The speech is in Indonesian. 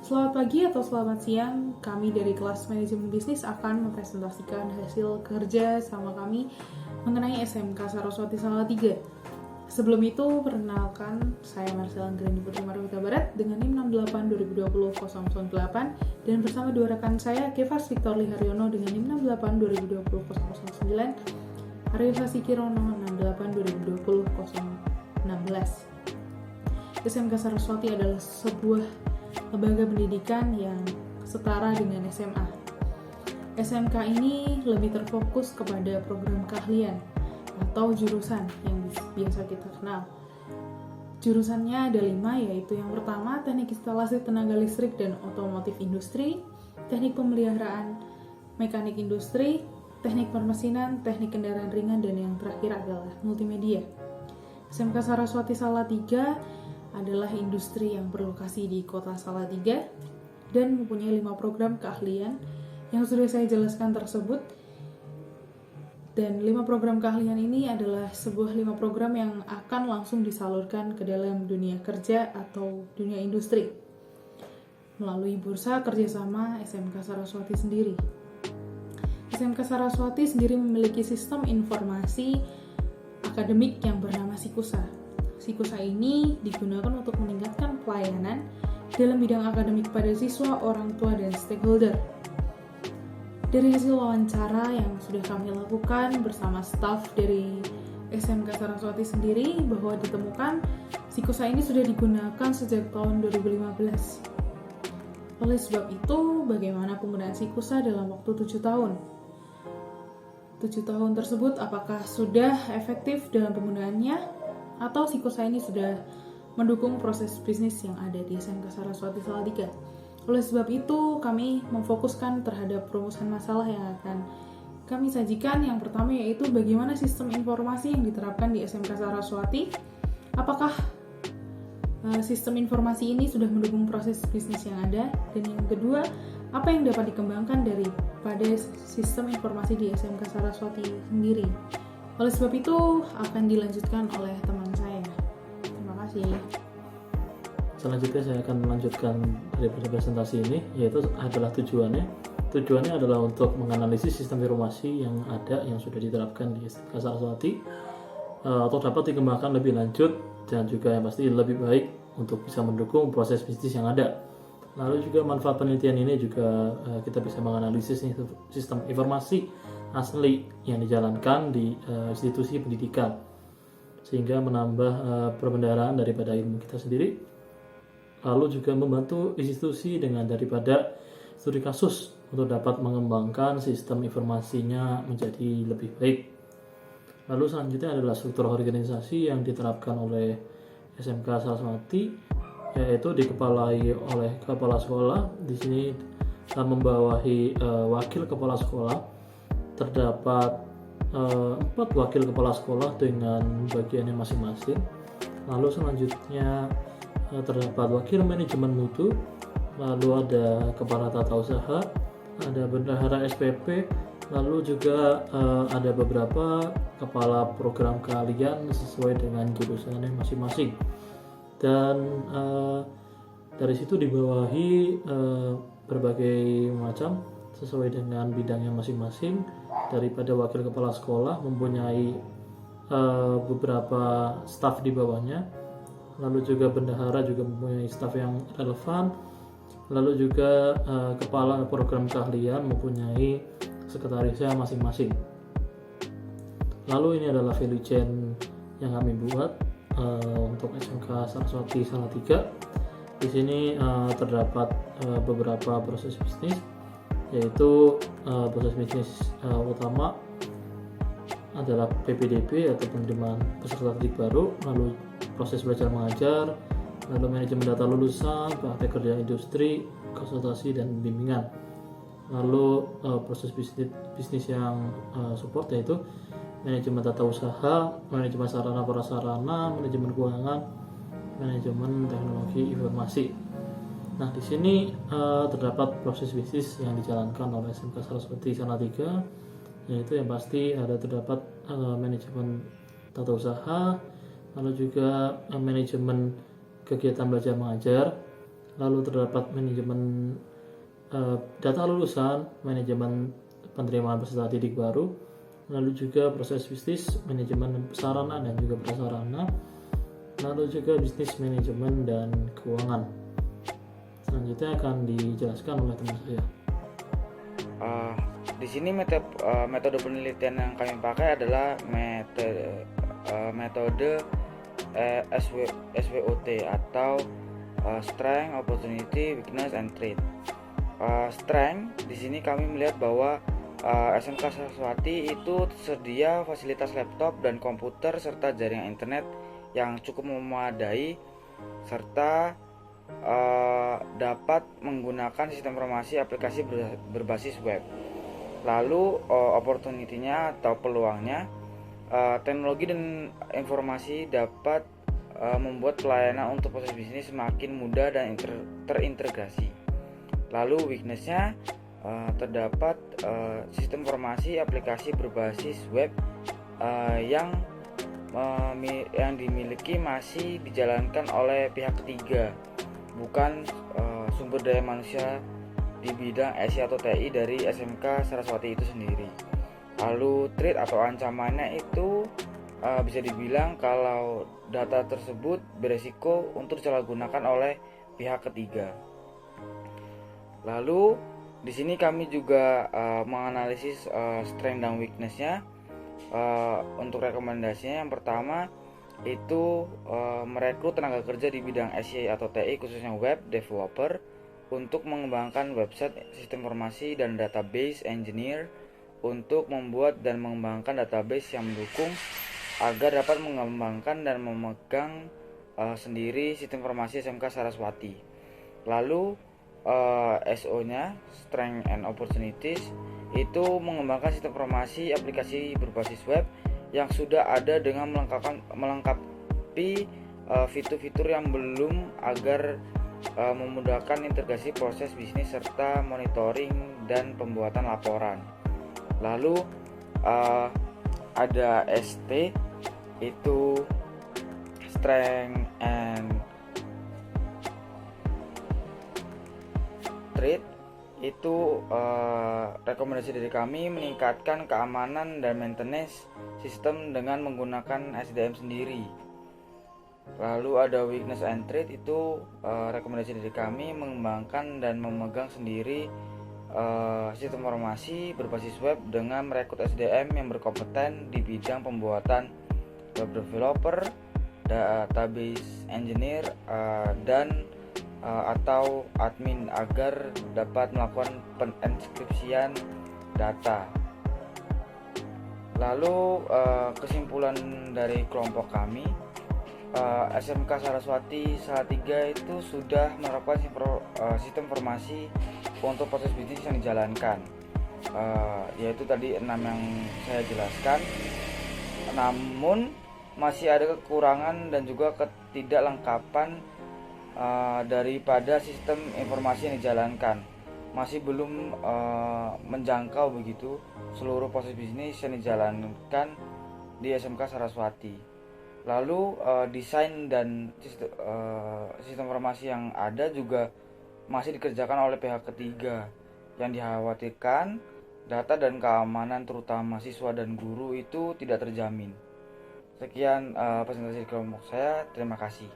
Selamat pagi atau selamat siang, kami dari kelas manajemen bisnis akan mempresentasikan hasil kerja sama kami mengenai SMK Saraswati Salatiga. Sebelum itu, perkenalkan, saya Marcella Anggreni Putri Marwita Barat dengan NIM 68-2020-008 dan bersama dua rekan saya, Kevas Victor Liharyono dengan NIM 68-2020-009, Aryo Sasi Kirono 68-2020-016. SMK Saraswati adalah sebuah lembaga pendidikan yang setara dengan SMA. SMK ini lebih terfokus kepada program keahlian atau jurusan yang biasa kita kenal. Jurusannya ada 5, yaitu yang pertama teknik instalasi tenaga listrik dan otomotif industri, teknik pemeliharaan mekanik industri, teknik permesinan, teknik kendaraan ringan, dan yang terakhir adalah multimedia. SMK Saraswati Salatiga adalah industri yang berlokasi di kota Salatiga dan mempunyai 5 program keahlian yang sudah saya jelaskan tersebut. Dan 5 program keahlian ini adalah sebuah 5 program yang akan langsung disalurkan ke dalam dunia kerja atau dunia industri melalui bursa kerjasama SMK Saraswati sendiri. SMK Saraswati sendiri memiliki sistem informasi akademik yang bernama Sikusa. Sikusa ini digunakan untuk meningkatkan pelayanan dalam bidang akademik pada siswa, orang tua, dan stakeholder. Dari hasil wawancara yang sudah kami lakukan bersama staf dari SMK Saraswati sendiri, bahwa ditemukan Sikusa ini sudah digunakan sejak tahun 2015. Oleh sebab itu, bagaimana penggunaan Sikusa dalam waktu 7 tahun? 7 tahun tersebut apakah sudah efektif dalam penggunaannya? Atau Sikusa ini sudah mendukung proses bisnis yang ada di SMK Saraswati Salatiga? Oleh sebab itu, kami memfokuskan terhadap perumusan masalah yang akan kami sajikan. Yang pertama yaitu bagaimana sistem informasi yang diterapkan di SMK Saraswati. Apakah sistem informasi ini sudah mendukung proses bisnis yang ada? Dan yang kedua, apa yang dapat dikembangkan daripada sistem informasi di SMK Saraswati sendiri? Oleh sebab itu, akan dilanjutkan oleh teman saya. Terima kasih. Selanjutnya saya akan melanjutkan daripada presentasi ini, yaitu adalah tujuannya. Tujuannya adalah untuk menganalisis sistem informasi yang ada, yang sudah diterapkan di SMK Saraswati, atau dapat dikembangkan lebih lanjut dan juga yang pasti lebih baik untuk bisa mendukung proses bisnis yang ada. Lalu juga manfaat penelitian ini juga kita bisa menganalisis sistem informasi asli yang dijalankan di institusi pendidikan, sehingga menambah perbendaharaan daripada ilmu kita sendiri. Lalu juga membantu institusi dengan daripada studi kasus untuk dapat mengembangkan sistem informasinya menjadi lebih baik. Lalu selanjutnya adalah struktur organisasi yang diterapkan oleh SMK Saraswati, yaitu dikepalai oleh kepala sekolah. Di sini membawahi wakil kepala sekolah. Terdapat 4 wakil kepala sekolah dengan bagiannya masing-masing. Lalu selanjutnya terdapat wakil manajemen mutu, lalu ada kepala tata usaha, ada bendahara SPP, lalu juga ada beberapa kepala program keahlian sesuai dengan jurusannya masing-masing. Dan dari situ dibawahi berbagai macam sesuai dengan bidangnya masing-masing. Daripada wakil kepala sekolah mempunyai beberapa staf di bawahnya, lalu juga bendahara juga mempunyai staf yang relevan, lalu juga kepala program keahlian mempunyai sekretarisnya masing-masing. Lalu ini adalah value chain yang kami buat untuk SMK Saraswati Salatiga. Di sini terdapat beberapa proses bisnis, yaitu proses bisnis utama adalah PPDB atau penerimaan peserta didik baru, lalu proses belajar mengajar, lalu manajemen data lulusan, praktek kerja industri, konsultasi dan bimbingan. Lalu proses bisnis yang support yaitu manajemen tata usaha, manajemen sarana prasarana, manajemen keuangan, manajemen teknologi informasi. Nah, di sini terdapat proses bisnis yang dijalankan oleh SMK Saraswati Salatiga, yaitu yang pasti terdapat manajemen tata usaha, lalu juga manajemen kegiatan belajar mengajar, lalu terdapat manajemen data lulusan, manajemen penerimaan peserta didik baru, lalu juga proses bisnis, manajemen sarana dan juga prasarana, lalu juga bisnis manajemen dan keuangan. Selanjutnya akan dijelaskan oleh teman saya. Di sini metode penelitian yang kami pakai adalah metode SWOT atau Strength, Opportunity, Weakness, and Threat. Strength di sini kami melihat bahwa SMK Saraswati itu tersedia fasilitas laptop dan komputer serta jaringan internet yang cukup memadai serta dapat menggunakan sistem informasi aplikasi berbasis web. Lalu opportunity-nya atau peluangnya, teknologi dan informasi dapat membuat pelayanan untuk proses bisnis semakin mudah dan terintegrasi. Lalu weakness-nya, terdapat sistem informasi aplikasi berbasis web yang dimiliki masih dijalankan oleh pihak ketiga, bukan sumber daya manusia di bidang SI atau TI dari SMK Saraswati itu sendiri. Lalu threat atau ancamannya itu bisa dibilang kalau data tersebut beresiko untuk disalahgunakan oleh pihak ketiga. Lalu di sini kami juga menganalisis strength dan weakness-nya. Untuk rekomendasinya, yang pertama itu merekrut tenaga kerja di bidang SI atau TI khususnya web developer untuk mengembangkan website, sistem informasi dan database engineer untuk membuat dan mengembangkan database yang mendukung agar dapat mengembangkan dan memegang sendiri sistem informasi SMK Saraswati. Lalu SO-nya, Strength and Opportunities, itu mengembangkan sistem informasi aplikasi berbasis web yang sudah ada dengan melengkapi fitur-fitur yang belum agar memudahkan integrasi proses bisnis serta monitoring dan pembuatan laporan. Lalu ada ST, itu Strength and Threat, itu rekomendasi dari kami meningkatkan keamanan dan maintenance sistem dengan menggunakan SDM sendiri. Lalu ada weakness and threat, itu rekomendasi dari kami mengembangkan dan memegang sendiri sistem informasi berbasis web dengan merekrut SDM yang berkompeten di bidang pembuatan web developer, database engineer, dan atau admin agar dapat melakukan penenskripsian data. Lalu kesimpulan dari kelompok kami, SMK Saraswati Salatiga itu sudah menerapkan sistem informasi untuk proses bisnis yang dijalankan, yaitu tadi 6 yang saya jelaskan. Namun masih ada kekurangan dan juga ketidaklengkapan daripada sistem informasi yang dijalankan, masih belum menjangkau begitu seluruh proses bisnis yang dijalankan di SMK Saraswati. Lalu desain dan sistem informasi yang ada juga masih dikerjakan oleh pihak ketiga, yang dikhawatirkan data dan keamanan terutama siswa dan guru itu tidak terjamin. Sekian presentasi kelompok saya, terima kasih.